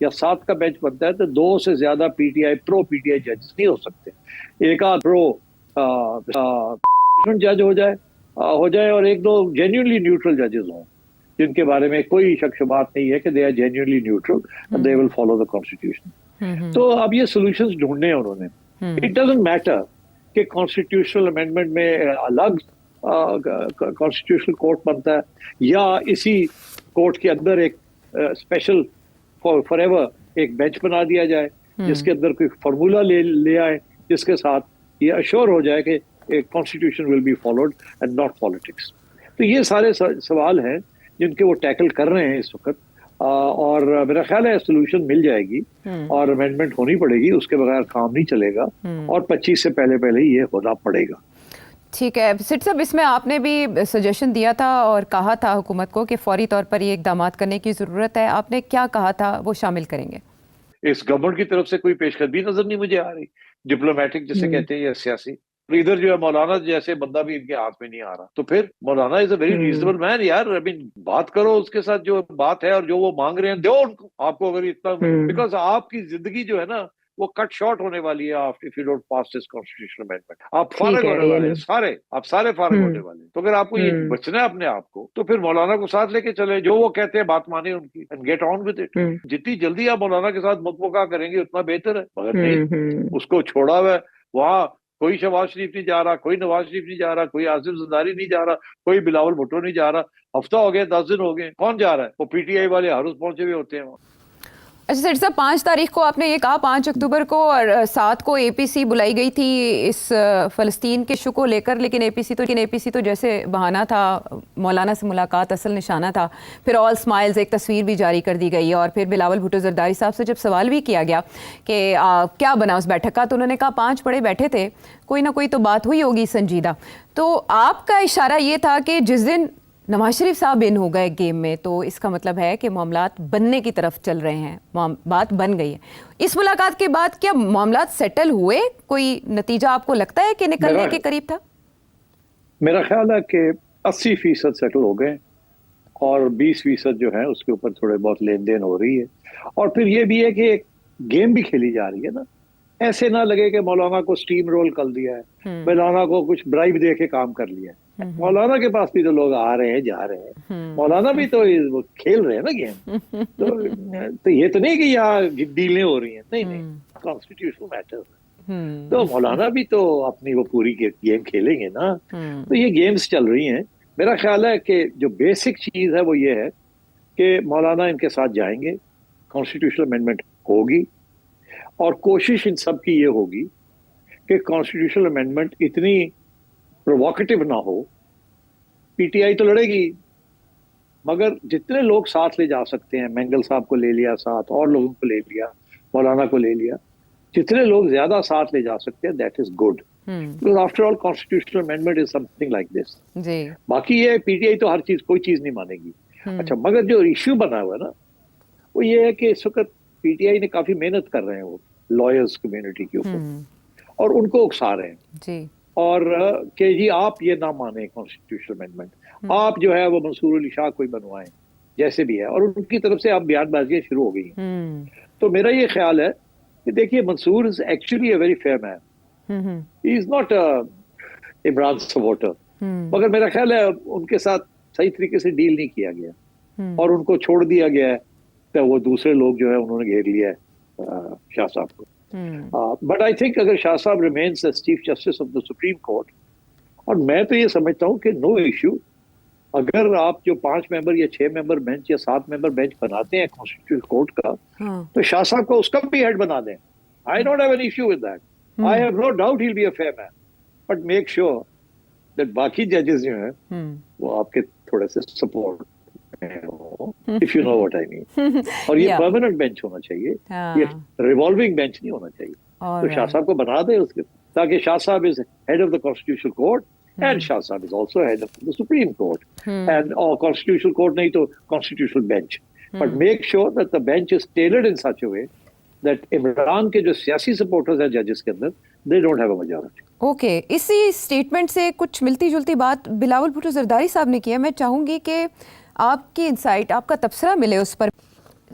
یا 7 کا بینچ بنتا ہے تو 2 سے زیادہ پی ٹی آئی ججز نہیں ہو سکتے. ایک آدھ جج ہو جائے اور 1-2 جینیونلی نیوٹرل ججز ہوں جن کے بارے میں کوئی شک شبات نہیں ہے کہ they are genuinely neutral, they will follow the constitution. تو اب یہ سولوشنز ڈھونڈنے ہیں انہوں نے. اٹ ڈزنٹ میٹر کہ کانسٹیٹیوشنل امینڈمنٹ میں الگ کانسٹیٹیوشنل کورٹ بنتا ہے یا اسی کورٹ کے اندر ایک اسپیشل فار ایور ایک بینچ بنا دیا جائے جس کے اندر کوئی فارمولا لے آئے جس کے ساتھ یہ اشور ہو جائے کہ constitution will be followed and not politics. تو یہ سارے سوال ہیں جن کے وہ ٹیکل کر رہے ہیں اس وقت، اور میرا خیال ہے سولوشن مل جائے گی اور امینڈمنٹ ہونی پڑے گی، اس کے بغیر کام نہیں چلے گا اور 25 سے پہلے یہ ہونا پڑے گا. ٹھیک ہے سیٹ صاحب، اس میں آپ نے بھی سجیشن دیا تھا اور کہا تھا حکومت کو کہ فوری طور پر یہ اقدامات کرنے کی ضرورت ہے. آپ نے کیا کہا تھا وہ شامل کریں گے؟ اس گورنمنٹ کی طرف سے کوئی پیش قدمی نظر نہیں مجھے آ رہی، ڈپلومیٹک جسے کہتے ہیں یا سیاسی. ادھر جو ہے مولانا جیسے بندہ بھی ان کے ہاتھ میں نہیں آ رہا، تو پھر مولانا از اے ویری ریزنیبل مین یار. بات کرو اس کے ساتھ جو بات ہے اور جو وہ مانگ رہے ہیں دو ان کو. آپ کو اگر اتنا بیکاز آپ کی زندگی جو ہے نا وہ کٹ شارٹ ہونے والی ہے if you don't pass this constitutional amendment. آپ فارغ ہونے والے ہیں آپ سارے فارغ ہونے والے ہیں. تو اگر آپ کو یہ بچنا ہے اپنے آپ کو تو پھر مولانا کو ساتھ لے کے چلے، جو وہ کہتے ہیں بات مانے ان کی and get on with it. جتنی جلدی آپ مولانا کے ساتھ مکمکا کریں گے اتنا بہتر ہے. مگر نہیں، اس کو چھوڑا ہوا ہے وہاں. کوئی شہباز شریف نہیں جا رہا، کوئی نواز شریف نہیں جا رہا، کوئی آصف زرداری نہیں جا رہا، کوئی بلاول بھٹو نہیں جا رہا. ہفتہ ہو گیا، 10 دن ہو گئے، کون جا رہا ہے؟ وہ پی ٹی آئی والے ہر روز پہنچے ہوئے ہوتے ہیں وہاں. اچھا سیٹ صاحب، 5 تاریخ کو آپ نے یہ کہا 5 اکتوبر کو اور 7 کو اے پی سی بلائی گئی تھی اس فلسطین کے ایشو کو لے کر، لیکن اے پی سی تو جیسے بہانہ تھا، مولانا سے ملاقات اصل نشانہ تھا. پھر آل سمائلز ایک تصویر بھی جاری کر دی گئی، اور پھر بلاول بھٹو زرداری صاحب سے جب سوال بھی کیا گیا کہ کیا بنا اس بیٹھک کا، تو انہوں نے کہا 5 بڑے بیٹھے تھے، کوئی نہ کوئی تو بات ہوئی ہوگی سنجیدہ. تو آپ کا اشارہ یہ تھا کہ جس دن نواز شریف صاحب ان ہو گئے گیم میں تو اس کا مطلب ہے کہ معاملات بننے کی طرف چل رہے ہیں، بات بن گئی ہے. اس ملاقات کے بعد کیا معاملات سیٹل ہوئے؟ کوئی نتیجہ آپ کو لگتا ہے کہ نکلنے کے قریب تھا؟ میرا خیال ہے کہ 80% سیٹل ہو گئے اور 20% جو ہے اس کے اوپر تھوڑے بہت لین دین ہو رہی ہے. اور پھر یہ بھی ہے کہ ایک گیم بھی کھیلی جا رہی ہے نا. ایسے نہ لگے کہ مولانا کو سٹیم رول کر دیا ہے، مولانا کو کچھ برائب دے کے کام کر لیا ہے. مولانا کے پاس بھی تو لوگ آ رہے ہیں جا رہے ہیں، مولانا بھی تو کھیل رہے ہیں نا گیم. تو یہ تو نہیں کہ یہاں ڈیلیں ہو رہی ہیں، نہیں، کانسٹیٹیوشنل میٹر. تو مولانا بھی تو اپنی وہ پوری گیم کھیلیں گے نا. تو یہ گیمز چل رہی ہیں. میرا خیال ہے کہ جو بیسک چیز ہے وہ یہ ہے کہ مولانا ان کے ساتھ جائیں گے، کانسٹیٹیوشنل امینڈمنٹ ہوگی، اور کوشش ان سب کی یہ ہوگی کہ کانسٹیٹیوشنل امینڈمنٹ اتنی پرووکیٹو نہ ہو. پی ٹی آئی تو لڑے گی، مگر جتنے لوگ ساتھ لے جا سکتے ہیں، مینگل صاحب کو لے لیا ساتھ، اور لوگوں کو لے لیا، مولانا کو لے لیا، جتنے لوگ زیادہ ساتھ لے جا سکتے ہیں that is good. After all constitutional amendment is some thing like this. باقی یہ پی ٹی آئی تو ہر چیز کوئی چیز نہیں مانے گی. اچھا، مگر جو ایشو بنا ہوا ہے نا وہ یہ ہے کہ اس وقت پی ٹی آئی نے کافی محنت کر رہے ہیں وہ لائرز کمیونٹی کے اوپر، اور ان کو اکسا رہے ہیں اور کہ جی آپ یہ نہ مانیں کانسٹیٹیوشنل امینڈمنٹ، آپ جو ہے وہ منصور علی شاہ کوئی بنوائیں جیسے بھی ہے. اور ان کی طرف سے آپ بیان بازیاں شروع ہو گئی ہیں. تو میرا یہ خیال ہے کہ دیکھیے Mansoor is actually a very fair man, he is not Imran supporter, مگر میرا خیال ہے ان کے ساتھ صحیح طریقے سے ڈیل نہیں کیا گیا اور ان کو چھوڑ دیا گیا ہے. تو وہ دوسرے لوگ جو ہے انہوں نے گھیر لیا ہے شاہ صاحب کو. بٹ آئی تھنک اگر شاہ صاحب remains as chief justice of the supreme court, اور میں تو یہ سمجھتا ہوں کہ نو ایشو، اگر آپ جو 5 ممبر یا 6 ممبر بینچ یا 7 ممبر بینچ بناتے ہیں کانسٹیٹیوشن کورٹ کا، تو شاہ صاحب کو اس کا بھی ہیڈ بنا دیں. I don't have an issue with that. I have no doubt he will be a fair man, but make sure that باقی ججز جو ہیں وہ آپ کے تھوڑے سے support if you know what I mean. اور یہ پرماننٹ بینچ ہونا چاہیے، یہ ریوالونگ بینچ نہیں ہونا چاہیے. تو شاہ صاحب کو بنا دے اس کے، تاکہ Shah Sahab is head of the constitutional court and Shah Sahab is also head of the supreme court and constitutional court نہیں تو constitutional bench. But make sure that the bench is tailored in such a way that Imran کے جو سیاسی supporters ہیں ججز کے اندر they don't have a majority. Okay, اسی اسٹیٹمنٹ سے کچھ ملتی جلتی بات بلاول بھٹو زرداری صاحب نے کیا. میں چاہوں گی کہ آپ کی انسائٹ، آپ کا تبصرہ ملے اس پر.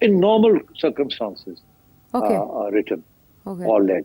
in normal circumstances written or led.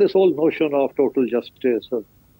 this whole notion of total justice or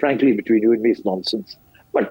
frankly between you and me is nonsense. But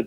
and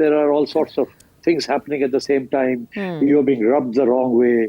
there are all sorts of things happening at the same time. You are being rubbed the wrong way.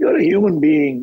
You are a human being.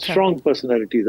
strong personalities.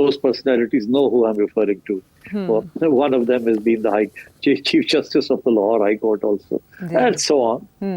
those personalities know who I'm referring to. One of them has been the Chief Justice of the Lahore High Court also, and so on.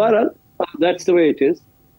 But that's the way it is.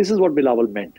this is what Bilawal meant.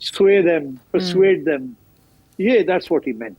sway them, persuade them. Yeah, that's what he meant.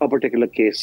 a particular case.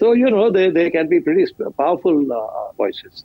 So they can be pretty powerful voices.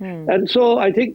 And so I think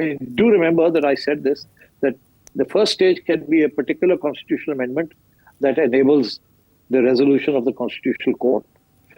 mean, do remember that I said this, that the first stage can be a particular constitutional amendment that enables the resolution of the constitutional court.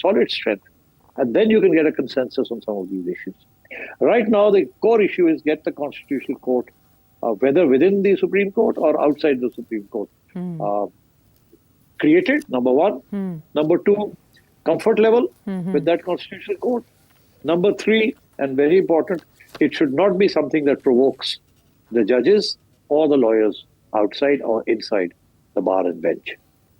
solid strength, and then you can get a consensus on some of these issues. Right now, the core issue is get the Constitutional Court, whether within the Supreme Court or outside the Supreme Court, created, number one. Number two, comfort level with that Constitutional Court. Number three, and very important, it should not be something that provokes the judges or the lawyers outside or inside the bar and bench.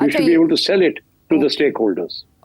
You should be able to sell it to the stakeholders.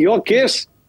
your case,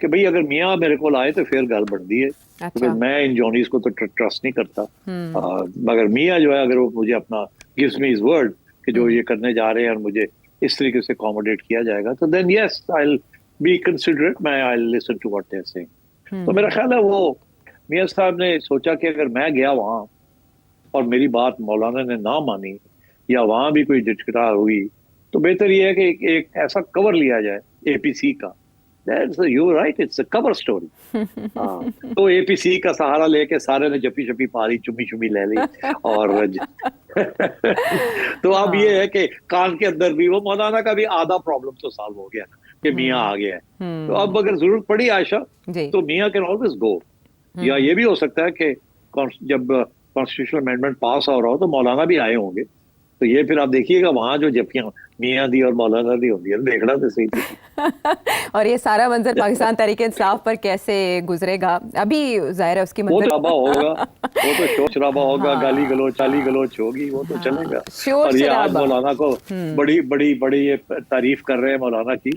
کہ بھئی اگر میاں میرے کو آئے تو پھر گل بنتی ہے. اچھا. میں ان جونیز کو تو ٹرسٹ نہیں کرتا. مگر میاں جو ہے اگر وہ مجھے اپنا gives me his word کہ جو یہ کرنے جا رہے ہیں اور مجھے اس طریقے سے accommodate کیا جائے گا تو then yes I'll be considerate, I'll listen to what they're saying. تو میرا خیال ہے وہ میاں صاحب نے سوچا کہ اگر میں گیا وہاں اور میری بات مولانا نے نہ مانی یا وہاں بھی کوئی جھٹکٹا ہوئی تو بہتر یہ ہے کہ ایک ایسا کور لیا جائے اے پی سی کا. You're right, it's a cover story. تو اے پی سی کا سہارا لے کے سارے نے جپی شپی پاری چمی چمی لے لی اور تو اب یہ ہے کہ کان کے اندر بھی وہ مولانا کا بھی آدھا پرابلم تو سالو ہو گیا کہ میاں آ گیا ہے. تو اب اگر ضرورت پڑی عائشہ تو میاں کین آلویز گو. یا یہ بھی ہو سکتا ہے کہ جب کانسٹیٹیوشنل امینڈمنٹ پاس ہو رہا ہو تو مولانا بھی آئے ہوں گے. تو یہ پھر آپ دیکھیے گا وہاں جو جپیاں میاں دی اور مولانا دی ہوتی ہے دیکھنا تو صحیح. اور یہ سارا منظر پاکستان تحریک انصاف پر کیسے گزرے گا ابھی ظاہر ہے اس کی وہ تو شرابہ ہوگا, وہ تو شور شرابہ ہوگا, گالی گلوچ چالی گلوچ ہوگی, وہ تو چلے گا. اور یہ آج مولانا کو بڑی بڑی بڑی یہ تعریف کر رہے ہیں مولانا کی,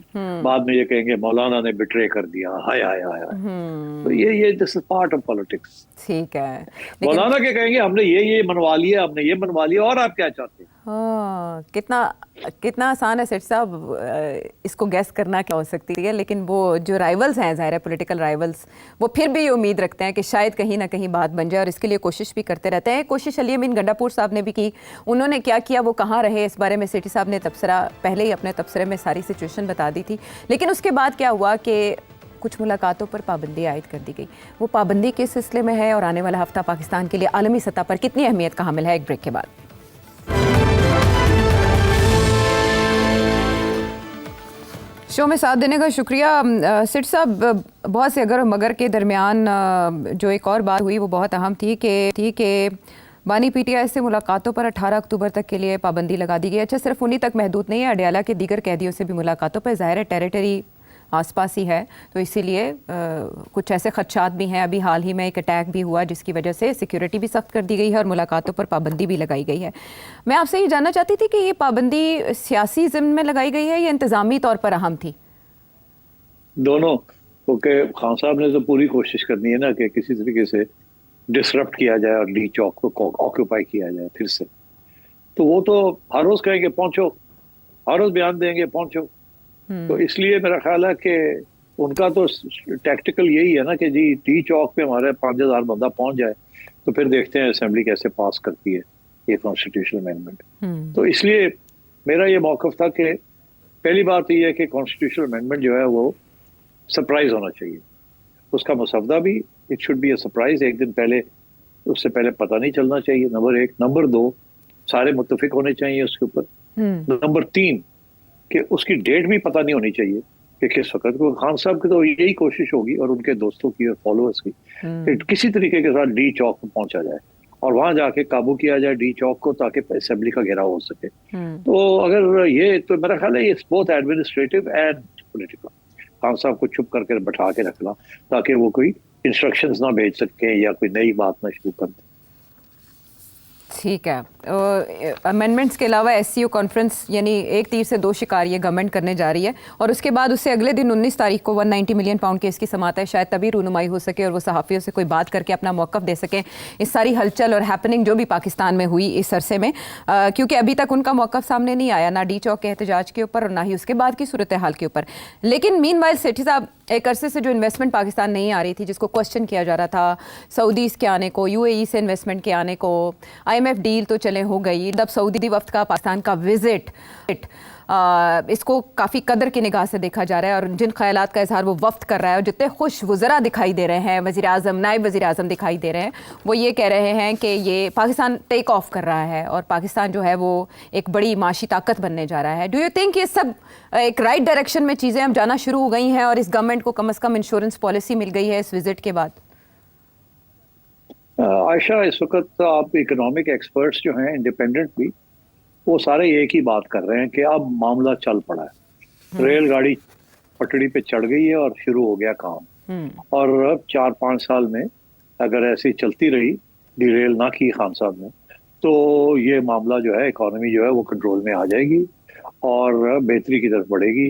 بعد میں یہ کہیں گے مولانا نے بٹرے کر دیا. ہائے ہائے ہائے. تو یہ دس از پارٹ آف پالیٹکس. ٹھیک ہے. مولانا کے کہیں گے ہم نے یہ منوا لیا, ہم نے یہ منوا لیا, اور آپ کیا چاہتے ہیں. کتنا آسان ہے سیٹ صاحب اس کو گیس کرنا کیا ہو سکتی ہے, لیکن وہ جو رائیولز ہیں ظاہر ہے پولیٹیکل رائیولز وہ پھر بھی یہ امید رکھتے ہیں کہ شاید کہیں نہ کہیں بات بن جائے اور اس کے لیے کوشش بھی کرتے رہتے ہیں. کوشش علی امین گنڈا پور صاحب نے بھی کی, انہوں نے کیا کیا وہ کہاں رہے اس بارے میں سیٹھی صاحب نے تبصرہ پہلے ہی اپنے تبصرے میں ساری سچویشن بتا دی تھی. لیکن اس کے بعد کیا ہوا کہ کچھ ملاقاتوں پر پابندی عائد کر دی گئی. وہ پابندی کس سلسلے میں ہے اور آنے والا ہفتہ پاکستان کے لیے عالمی سطح پر کتنی اہمیت کا حامل ہے, ایک بریک کے بعد. شو میں ساتھ دینے کا شکریہ. سٹ صاحب بہت سے اگر و مگر کے درمیان جو ایک اور بات ہوئی وہ بہت اہم تھی کہ بانی پی ٹی آئی سے ملاقاتوں پر 18 اکتوبر تک کے لیے پابندی لگا دی گئی. اچھا صرف انہی تک محدود نہیں ہے, اڈیالہ کے دیگر قیدیوں سے بھی ملاقاتوں پر, ظاہر ہے ٹیریٹری آس پاس ہی ہے تو اسی لیے کچھ ایسے خدشات بھی ہیں. ابھی حال ہی میں ایک اٹیک بھی ہوا جس کی وجہ سے سیکیورٹی بھی سخت کر دی گئی ہے اور ملاقاتوں پر پابندی بھی لگائی گئی ہے. میں آپ سے یہ جاننا چاہتی تھی کہ یہ پابندی سیاسی ضمن میں لگائی گئی ہے یا انتظامی طور پر اہم تھی؟ دونوں, کیونکہ خان صاحب نے تو پوری کوشش کرنی ہے نا کہ کسی طریقے سے ڈسرپٹ کیا جائے اور ڈی چوک کو آکوپائی کیا جائے پھر سے. تو وہ تو ہر روز کہیں گے پہنچو, ہر روز بیان دیں گے پہنچو. تو اس لیے میرا خیال ہے کہ ان کا تو ٹیکٹیکل یہی ہے نا کہ جی ٹی چوک پہ ہمارے 5000 بندہ پہنچ جائے تو پھر دیکھتے ہیں اسمبلی کیسے پاس کرتی ہے یہ کانسٹیٹیوشنل امینڈمنٹ. تو اس لیے میرا یہ موقف تھا کہ پہلی بات یہ ہے کہ کانسٹیٹیوشنل امینڈمنٹ جو ہے وہ سرپرائز ہونا چاہیے. اس کا مسودہ بھی it should be a surprise, ایک دن پہلے اس سے پہلے پتہ نہیں چلنا چاہیے, نمبر 1. نمبر 2 سارے متفق ہونے چاہیے اس کے اوپر. نمبر 3 کہ اس کی ڈیٹ بھی پتہ نہیں ہونی چاہیے کہ کس وقت. کو خان صاحب کی تو یہی کوشش ہوگی اور ان کے دوستوں کی اور فالوورز کی کہ کسی طریقے کے ساتھ ڈی چوک پہ پہنچا جائے اور وہاں جا کے قابو کیا جائے ڈی چوک کو تاکہ اسمبلی کا گھیراؤ ہو سکے. تو اگر یہ تو میرا خیال ہے یہ بہت ایڈمنسٹریٹو اینڈ پولیٹیکل. خان صاحب کو چپ کر کے بٹھا کے رکھنا تاکہ وہ کوئی انسٹرکشنز نہ بھیج سکیں یا کوئی نئی بات نہ شروع کر دیں. ٹھیک ہے. امینڈمنٹس کے علاوہ ایس سی او کانفرنس یعنی ایک تیر سے 2 شکار یہ گورنمنٹ کرنے جا رہی ہے اور اس کے بعد اس سے اگلے دن 19 تاریخ کو 190 ملین پاؤنڈ کیس کی سماعت ہے. شاید تبھی رونمائی ہو سکے اور وہ صحافیوں سے کوئی بات کر کے اپنا موقف دے سکیں اس ساری ہلچل اور ہیپننگ جو بھی پاکستان میں ہوئی اس عرصے میں, کیونکہ ابھی تک ان کا موقف سامنے نہیں آیا نہ ڈی چوک کے احتجاج کے اوپر اور نہ ہی اس کے بعد کی صورتحال کے اوپر. لیکن مین وائل سیٹھی صاحب ایک عرصے سے جو انویسٹمنٹ پاکستان نہیں آ رہی تھی جس کو کوشچن کیا جا رہا تھا, سعودیز کے آنے کو, یو اے ای سے انویسٹمنٹ کے آنے کو, آئی ایم ایف ڈیل تو چلے ہو گئی, تب سعودی وفد کا پاکستان کا وزٹ اس کو کافی قدر کی نگاہ سے دیکھا جا رہا ہے اور جن خیالات کا اظہار وہ وفد کر رہا ہے اور جتنے خوش وزراء دکھائی دے رہے ہیں, وزیر اعظم نائب وزیر اعظم دکھائی دے رہے ہیں, وہ یہ کہہ رہے ہیں کہ یہ پاکستان ٹیک آف کر رہا ہے اور پاکستان جو ہے وہ ایک بڑی معاشی طاقت بننے جا رہا ہے. ڈو یو تھنک یہ سب ایک رائٹ ڈائریکشن میں چیزیں اب جانا شروع ہو گئی ہیں اور اس گورنمنٹ کو کم از کم انشورنس پالیسی مل گئی ہے اس وزٹ کے بعد؟ عائشہ اس وقت آپ اکنامک ایکسپرٹس جو ہیں انڈیپینڈنٹ بھی وہ سارے ایک ہی بات کر رہے ہیں کہ اب معاملہ چل پڑا ہے, ریل گاڑی پٹڑی پہ چڑھ گئی ہے اور شروع ہو گیا کام. اور اب 4-5 سال میں اگر ایسی چلتی رہی, ڈی ریل نہ کی خان صاحب نے, تو یہ معاملہ جو ہے اکانومی جو ہے وہ کنٹرول میں آ جائے گی اور بہتری کی طرف بڑھے گی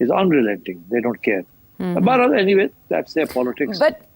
is unrelenting. They don't care. But anyway, that's their politics. But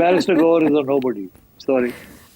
Barrister Gore is a nobody. Sorry.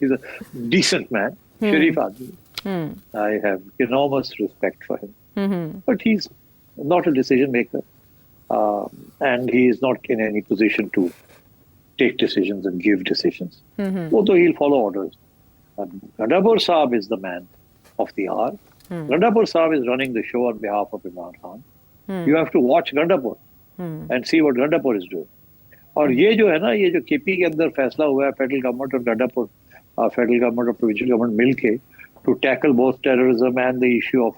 He's a decent man, Sharif Admi. I have enormous respect for him. But he's not a decision maker. And he is not in any position to take decisions and give decisions. Although he'll follow orders. Gandapur Saab is the man of the hour. Gandapur Saab is running the show on behalf of Imran Khan. You have to watch Gandapur and see what Gandapur is doing. اور یہ جو ہے نا، یہ جو کے پی کے اندر فیصلہ ہوا ہے فیڈرل گورنمنٹ اور گنڈاپور فیڈرل گورنمنٹ اور پروونشل گورنمنٹ مل کے to tackle both terrorism and the issue of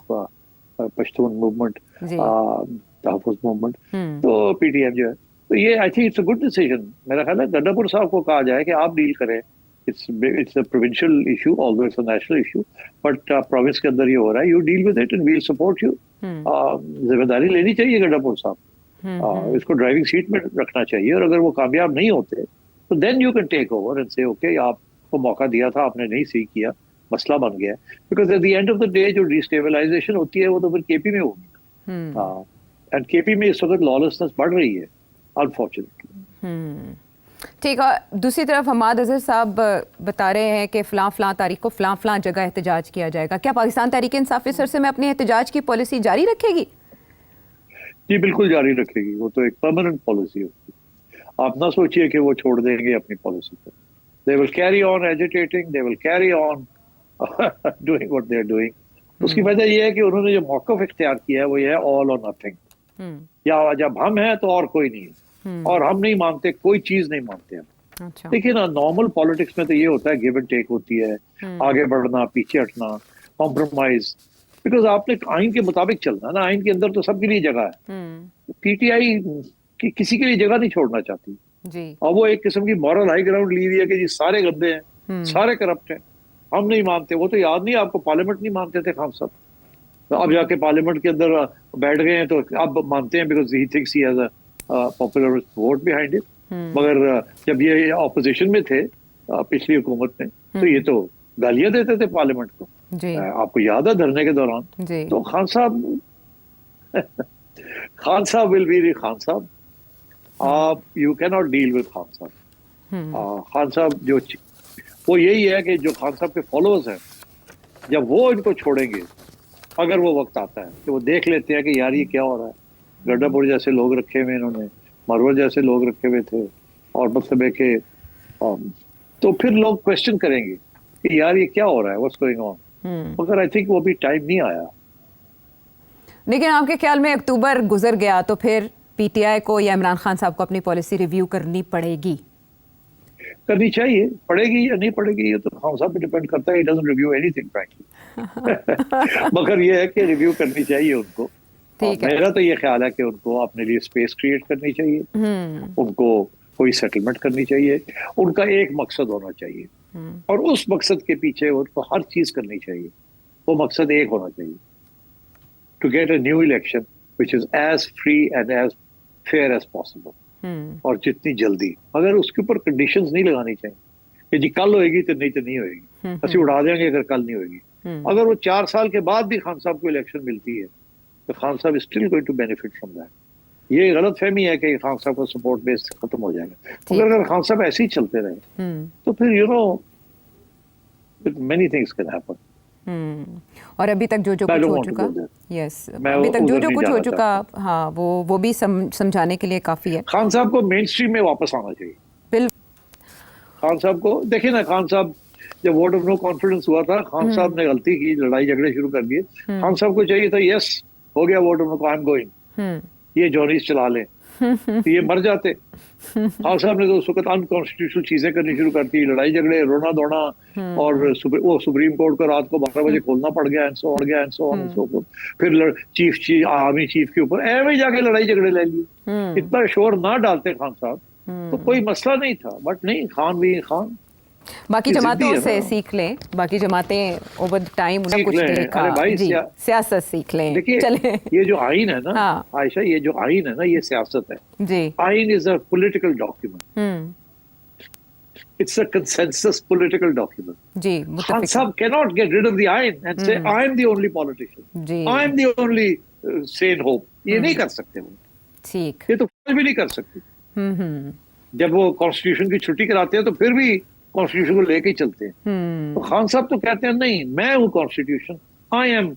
Pashtun movement, Tahaffuz movement, تو پی ٹی ایم جو ہے، تو یہ I think it's a good decision. میرا خیال ہے گنڈاپور صاحب کو کہا جائے کہ آپ ڈیل کریں. It's a provincial issue although it's a national issue, but province کے اندر یہ ہو رہا ہے. You deal with it and we'll support you. ذمہ داری لینی چاہیے گنڈاپور صاحب، اس کو ڈرائیونگ سیٹ میں رکھنا چاہیے. اور اگر وہ کامیاب نہیں ہوتے تو then you can take over and say okay, آپ کو موقع دیا تھا، آپ نے نہیں صحیح کیا، مسئلہ بن گیا. Because at the end of the day جو ڈیسٹیبلائزیشن ہوتی ہے وہ تو پھر کے پی میں ہوگی. اینڈ کے پی میں اس وقت لالسنس بڑھ رہی ہے انفارچونیٹلی. ٹھیک ہے. دوسری طرف حماد اظہر صاحب بتا رہے ہیں کہ فلاں فلاں تاریخ کو فلاں فلاں جگہ احتجاج کیا جائے گا. کیا پاکستان تحریک انصاف اس عرصے میں اپنی احتجاج کی پالیسی جاری رکھے گی؟ جی بالکل جاری رکھے گی. وہ تو ایک پرماننٹ پالیسی ہوتی ہے. آپ نہ سوچئے کہ وہ چھوڑ دیں گے اپنی پالیسی کو. They will carry on agitating, they will carry on doing what they are doing. اس کی وجہ یہ ہے کہ انہوں نے جو موقف اختیار کیا ہے وہ یہ ہے all or nothing. یا جب ہم ہیں تو اور کوئی نہیں ہے، اور ہم نہیں مانتے، کوئی چیز نہیں مانتے ہم. دیکھیے نا، نارمل پالیٹکس میں تو یہ ہوتا ہے گیو اینڈ ٹیک ہوتی ہے، آگے بڑھنا، پیچھے ہٹنا، کمپرومائز. بیکاز آپ نے آئین کے مطابق چلنا نا، آئین کے اندر تو سب کے لیے جگہ ہے. پی ٹی آئی کسی کے لیے جگہ نہیں چھوڑنا چاہتی. اور وہ ایک قسم کی مورل ہائی گراؤنڈ لی ہوئی ہے کہ جی سارے گندے ہیں، سارے کرپٹ ہیں، ہم نہیں مانتے. وہ تو یاد نہیں آپ کو، پارلیمنٹ نہیں مانتے تھے خان صاحب، اب جا کے پارلیمنٹ کے اندر بیٹھ گئے ہیں تو اب مانتے ہیں because he thinks he has a popular vote behind it. مگر جب یہ اپوزیشن میں تھے پچھلی حکومت میں تو یہ تو گالیاں دیتے تھے پارلیمنٹ کو. آپ کو یاد ہے دھرنے کے دوران. تو خان صاحب ول بی خان صاحب. آپ یو کی ناٹ ڈیل ود خان صاحب. خان صاحب جو وہ یہی ہے کہ جو خان صاحب کے فالوورز ہیں، جب وہ ان کو چھوڑیں گے، اگر وہ وقت آتا ہے کہ وہ دیکھ لیتے ہیں کہ یار یہ کیا ہو رہا ہے، گڈا پور جیسے لوگ رکھے ہوئے انہوں نے، مرور جیسے لوگ رکھے ہوئے تھے، اور مطلب ہے کہ تو پھر لوگ کوشچن کریں گے کہ یار یہ کیا ہو رہا ہے، واٹس گوئنگ آن. مگر آئی تھنک وہ بھی ٹائم نہیں آیا. لیکن آپ کے خیال میں اکتوبر گزر گیا تو پھر پی ٹی آئی کو یا عمران خان صاحب کو اپنی پالیسی ریویو کرنی پڑے گی؟ کرنی چاہیے. پڑے گی یا نہیں پڑے گی یہ تو خان صاحب پہ ڈیپینڈ کرتا ہے. He doesn't review anything frankly. مگر یہ ہے کہ ریویو کرنی چاہیے ان کو. میرا تو یہ خیال ہے کہ ان کو اپنے لیے اسپیس کریٹ کرنی چاہیے، ان کو کوئی سیٹلمنٹ کرنی چاہیے. ان کا ایک مقصد ہونا چاہیے اور اس مقصد کے پیچھے ان کو ہر چیز کرنی چاہیے. وہ مقصد ایک ہونا چاہیے، to get a new election which is as free and as fair as possible. اور جتنی جلدی. اگر اس کے اوپر کنڈیشنز نہیں لگانی چاہیے کہ جی کل ہوئے گی تو نہیں ہوئے گی، اسی اڑا دیں گے اگر کل نہیں ہوئے گی. اگر وہ 4 سال کے بعد بھی خان صاحب کو الیکشن ملتی ہے تو Khan sahib still going to benefit from that. یہ غلط فہمی ہے کہ خان صاحب کا سپورٹ بیس ختم ہو جائے گا. مگر اگر خان صاحب ایسے ہی چلتے رہے تو پھر you know many things can happen. اور ابھی تک جو کچھ ہو چکا، یس ابھی تک جو کچھ ہو چکا، ہاں وہ بھی سمجھانے کے لیے کافی ہے. خان صاحب کو مین اسٹریم میں واپس آنا چاہیے. خان صاحب کو دیکھیں نا، خان صاحب جب ووٹ آف نو کانفیڈنس ہوا تھا، خان صاحب نے غلطی کی، لڑائی جھگڑے شروع کر دیے. خان صاحب کو چاہیے تھا یس ہو گیا vote of no, I am going, یہ جونیز چلا لیں. تو یہ مر جاتے. خان صاحب نے تو اس وقت انکانسٹیٹیوشنل چیزیں کرنی شروع کرتی, لڑائی جھگڑے, رونا دھونا, اور وہ سپریم کورٹ کو رات کو 12 بجے کھولنا پڑ گیا, اینڈ سو آن. پھر چیف آرمی چیف کے اوپر ایویں جا کے لڑائی جھگڑے لے لیے. اتنا شور نہ ڈالتے خان صاحب تو کوئی مسئلہ نہیں تھا, بٹ نہیں, خان بھی خان. باقی جماعتوں سے سیکھ لیں, باقی جماعتیں اوور ٹائم انہیں کچھ دیکھا, جی سیاست سیکھ لیں. دیکھیے یہ جو آئین ہے نا عائشہ, یہ جو آئین ہے نا یہ سیاست ہے. جی آئین is a political document, it's a consensus political document. جی Khan Sahab cannot get rid of the آئین and say I am the only politician, I am the only sane hope. یہ نہیں کر سکتے وہ, ٹھیک, یہ تو بھی نہیں کر سکتے. جب وہ کانسٹیٹیوشن کی چھٹی کراتے ہیں تو پھر بھی کانسٹیٹیوشن کو لے کے ہی چلتے ہیں. تو خان صاحب تو کہتے ہیں نہیں, میں ہوں constitution, I am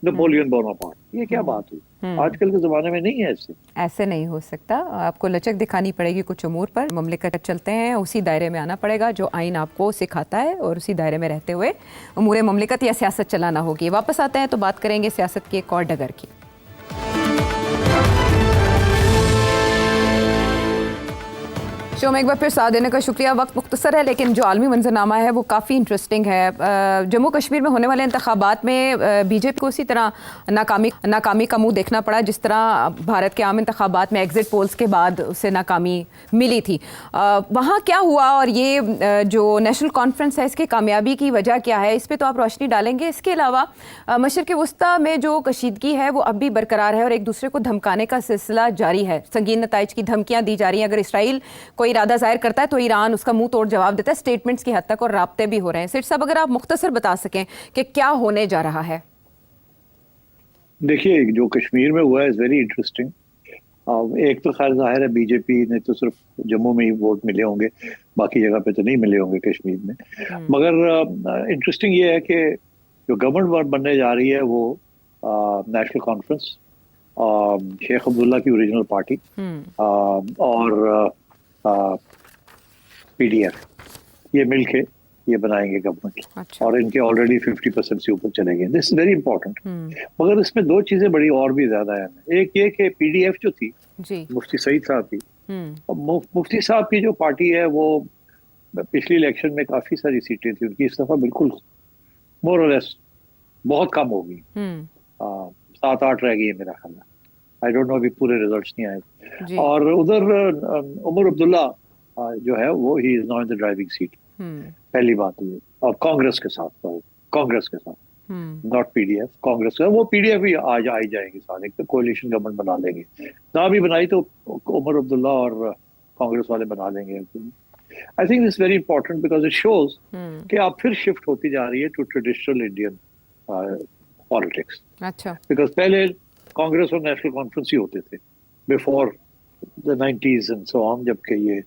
Napoleon Bonaparte. یہ کیا بات ہوئی؟ آج کل کے زمانے میں نہیں ہے ایسے نہیں ہو سکتا. آپ کو لچک دکھانی پڑے گی کچھ امور پر, مملکت چلتے ہیں اسی دائرے میں آنا پڑے گا جو آئین آپ کو سکھاتا ہے, اور اسی دائرے میں رہتے ہوئے امور مملکت یا سیاست چلانا ہوگی. واپس آتے ہیں تو بات کریں گے سیاست کی ایک اور ڈگر کی. شو میں ایک بار پھر ساتھ دینے کا شکریہ. وقت مختصر ہے لیکن جو عالمی منظرنامہ ہے وہ کافی انٹرسٹنگ ہے. جموں کشمیر میں ہونے والے انتخابات میں بی جے پی کو اسی طرح ناکامی کا منہ دیکھنا پڑا جس طرح بھارت کے عام انتخابات میں ایگزٹ پولز کے بعد اسے ناکامی ملی تھی. وہاں کیا ہوا, اور یہ جو نیشنل کانفرنس ہے اس کی کامیابی کی وجہ کیا ہے, اس پہ تو آپ روشنی ڈالیں گے. اس کے علاوہ مشرق وسطیٰ میں جو کشیدگی ہے وہ اب بھی برقرار ہے اور ایک دوسرے کو دھمکانے کا سلسلہ جاری ہے. سنگین نتائج کی دھمکیاں دی جا رہی ہیں. اگر اسرائیل کوئی ارادہ ظاہر کرتا ہے تو ایران اس کا منہ توڑ جواب دیتا ہے. اسٹیٹمنٹس کی حد تک اور رابطے بھی ہو رہے ہیں. سیٹ صاحب اگر آپ مختصر بتا سکیں کہ کیا ہونے جا رہا ہے. دیکھیے جو کشمیر میں ہوا ہے از ویری انٹرسٹنگ. ایک تو خیر ظاہر ہے بی جے پی نے تو صرف جموں میں ہی ووٹ ملے ہوں گے, باقی جگہ پہ تو نہیں ملے ہوں گے کشمیر میں. مگر انٹرسٹنگ یہ ہے کہ جو گورنمنٹ بننے جا رہی ہے وہ نیشنل کانفرنس, شیخ عبداللہ کی اوریجنل پارٹی اور پی ڈی ایف, یہ مل کے یہ بنائیں گے گورنمنٹ, اور ان کے آلریڈی 50% سے اوپر چلے گئے. دس از ویری امپورٹنٹ. مگر اس میں دو چیزیں بڑی اور بھی زیادہ ہیں. ایک یہ کہ پی ڈی ایف جو تھی مفتی سعید صاحب کی, مفتی صاحب کی جو پارٹی ہے وہ پچھلی الیکشن میں کافی ساری سیٹیں تھیں ان کی, اس دفعہ بالکل مور اور لیس بہت کم ہوگی, 7-8 رہ گئی ہے میرا خیال ہے. آئی ڈونٹ نو, ابھی پورے ریزلٹس نہیں آئے. اور ادھر عمر عبداللہ جو ہے وہ he is not in the driving seat. پہلی بات یہ, اور کانگریس کے ساتھ not P D F, Congress کا. وہ پی ڈی ایف ہی آئی جائیں گے سارے, ایک تو کولیشن گورنمنٹ بنا لیں گے. نہ بھی بنائی تو عمر عبداللہ اور کانگریس والے بنا لیں گے. I think this very important because it shows کہ آپ پھر شفٹ ہوتی جا رہی ہے ٹو ٹریڈیشنل انڈین پالیٹکس. اچھا, بیکاز پہلے کانگریس اور نیشنل کانفرنس ہی ہوتے تھے before the 90s and so آن, جب کہ یہ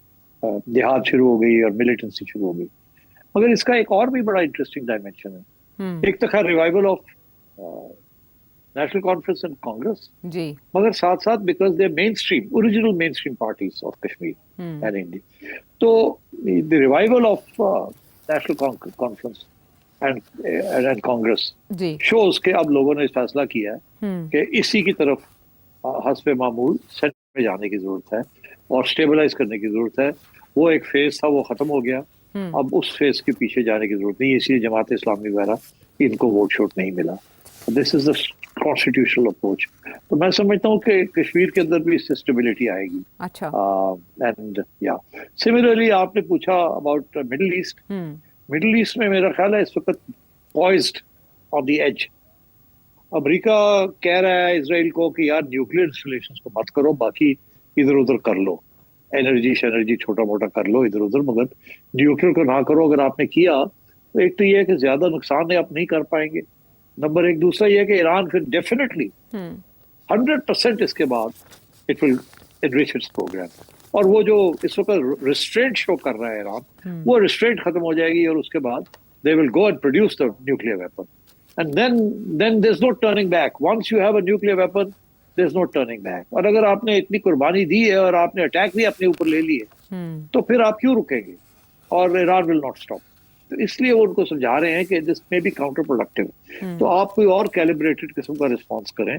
جہاد شروع ہو گئی اور ملیٹنسی شروع ہو گئی. مگر اس کا ایک اور بھی بڑا انٹرسٹنگ ڈائمینشن ہے. ایک تو خیر revival of National Conference and Congress, مگر ساتھ ساتھ because they mainstream original mainstream parties of Kashmir and India, تو the revival of National Conference and Congress shows کہ اب لوگوں نے فیصلہ کیا ہے کہ اسی کی طرف حسب معمول سینٹر میں جانے کی ضرورت ہے اور اسٹیبلائز کرنے کی ضرورت ہے. وہ ایک فیز تھا, وہ ختم ہو گیا. اب اس فیز کے پیچھے جانے کی ضرورت نہیں, اسی لیے جماعت اسلامی وغیرہ ان کو ووٹ شوٹ نہیں ملا. دس از دا کانسٹیٹیوشنل اپروچ. تو میں سمجھتا ہوں کہ کشمیر کے اندر بھی اس سے اسٹیبلٹی آئے گی. اینڈ یا سملرلی آپ نے پوچھا about Middle East. Middle East میں میرا خیال ہے اس وقت پوائزڈ آن دی ایج. امریکہ کہہ رہا ہے اسرائیل کو کہ یار نیوکلیر انسٹالیشنز کو مت کرو, باقی ادھر ادھر کر لو, انرجی چھوٹا موٹا کر لو ادھر ادھر, مگر نیوکلیر کو نہ کرو. اگر آپ نے کیا تو ایک تو یہ ہے کہ زیادہ نقصان آپ نہیں کر پائیں گے, نمبر ایک. دوسرا یہ ہے کہ ایران پھر ڈیفینیٹلی 100% اس کے بعد it will enrich its programme. اور وہ جو اس وقت ریسٹرینٹ شو کر رہا ہے ایران, وہ ریسٹرینٹ ختم ہو جائے گی اور اس کے بعد they will go and produce the nuclear weapon. And then there's no turning back. Once you have a nuclear weapon, there's no turning back. اور اگر آپ نے اتنی قربانی دی ہے اور آپ نے اٹیک بھی اپنے اوپر لے لیے تو پھر آپ کیوں رکیں گے؟ اور ایران will not stop. تو اس لیے وہ ان کو سمجھا رہے ہیں کہ this may be counter productive. تو آپ کوئی اور کیلیبریٹڈ قسم کا رسپانس کریں.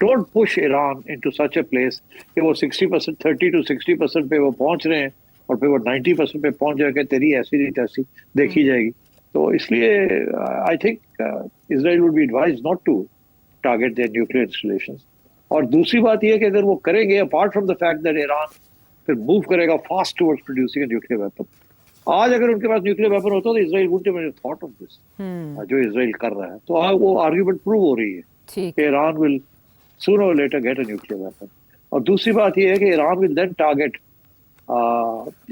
Don't push Iran into such a place کہ وہ 60%, 30 to 60% پہ وہ پہنچ رہے ہیں اور پھر وہ 90% پہ پہنچ جائے کہ تیری ایسی نہیں تیسی دیکھی جائے گی. تو اس لیے I think Israel would be advised not to target their nuclear installations. اور دوسری بات یہ ہے کہ اگر وہ کریں گے, apart from the fact that Iran پھر موو کرے گا fast towards producing a nuclear weapon. آج اگر ان کے پاس نیوکلیئر ویپن ہوتا تو اسرائیل wouldn't have thought of this. جو اسرائیل کر رہا ہے تو وہ آرگیومنٹ پروو ہو رہی ہے کہ ایران ول sooner or later get a nuclear weapon. اور دوسری بات یہ ہے کہ Iran will then target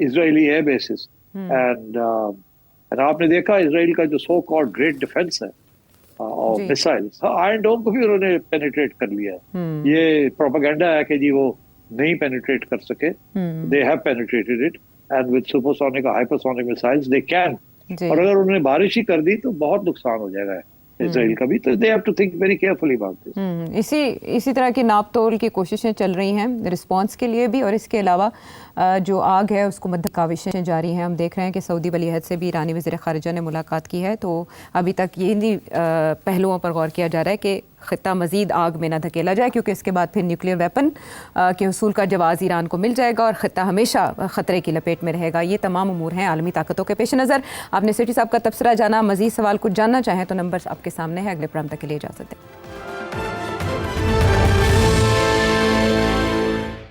Israeli air bases. And آپ نے دیکھا اسرائیل کا جو سو کالڈ گریٹ ڈیفینس ہے اور میسائلز, آئرن ڈوم کو بھی انہوں نے پینیٹریٹ کر لیا ہے. یہ پروپیگنڈا ہے کہ جی وہ نہیں پینیٹریٹ کر سکے. They have penetrated it and with supersonic or hypersonic missiles they can. اور اگر انہوں نے بارش ہی کر دی تو بہت نقصان ہو جائے گا اسرائیل کا بھی. تو they have to think very carefully about this. اسی طرح کی ناپ تول کی کوششیں چل رہی ہیں رسپانس کے لیے بھی, اور اس کے علاوہ جو آگ ہے اس کو مدد کاوشیں جاری ہیں. ہم دیکھ رہے ہیں کہ سعودی ولی عہد سے بھی ایرانی وزیر خارجہ نے ملاقات کی ہے. تو ابھی تک یہ پہلوؤں پر غور کیا جا رہا ہے کہ خطہ مزید آگ میں نہ دھکیلا جائے, کیونکہ اس کے بعد پھر نیوکلیئر ویپن کے حصول کا جواز ایران کو مل جائے گا اور خطہ ہمیشہ خطرے کی لپیٹ میں رہے گا. یہ تمام امور ہیں عالمی طاقتوں کے پیش نظر. آپ نے سیٹھی صاحب کا تبصرہ جانا, مزید سوال کچھ جاننا چاہیں تو نمبر آپ کے سامنے ہے. اگلے پروگرام تک کے لیے اجازت دیں.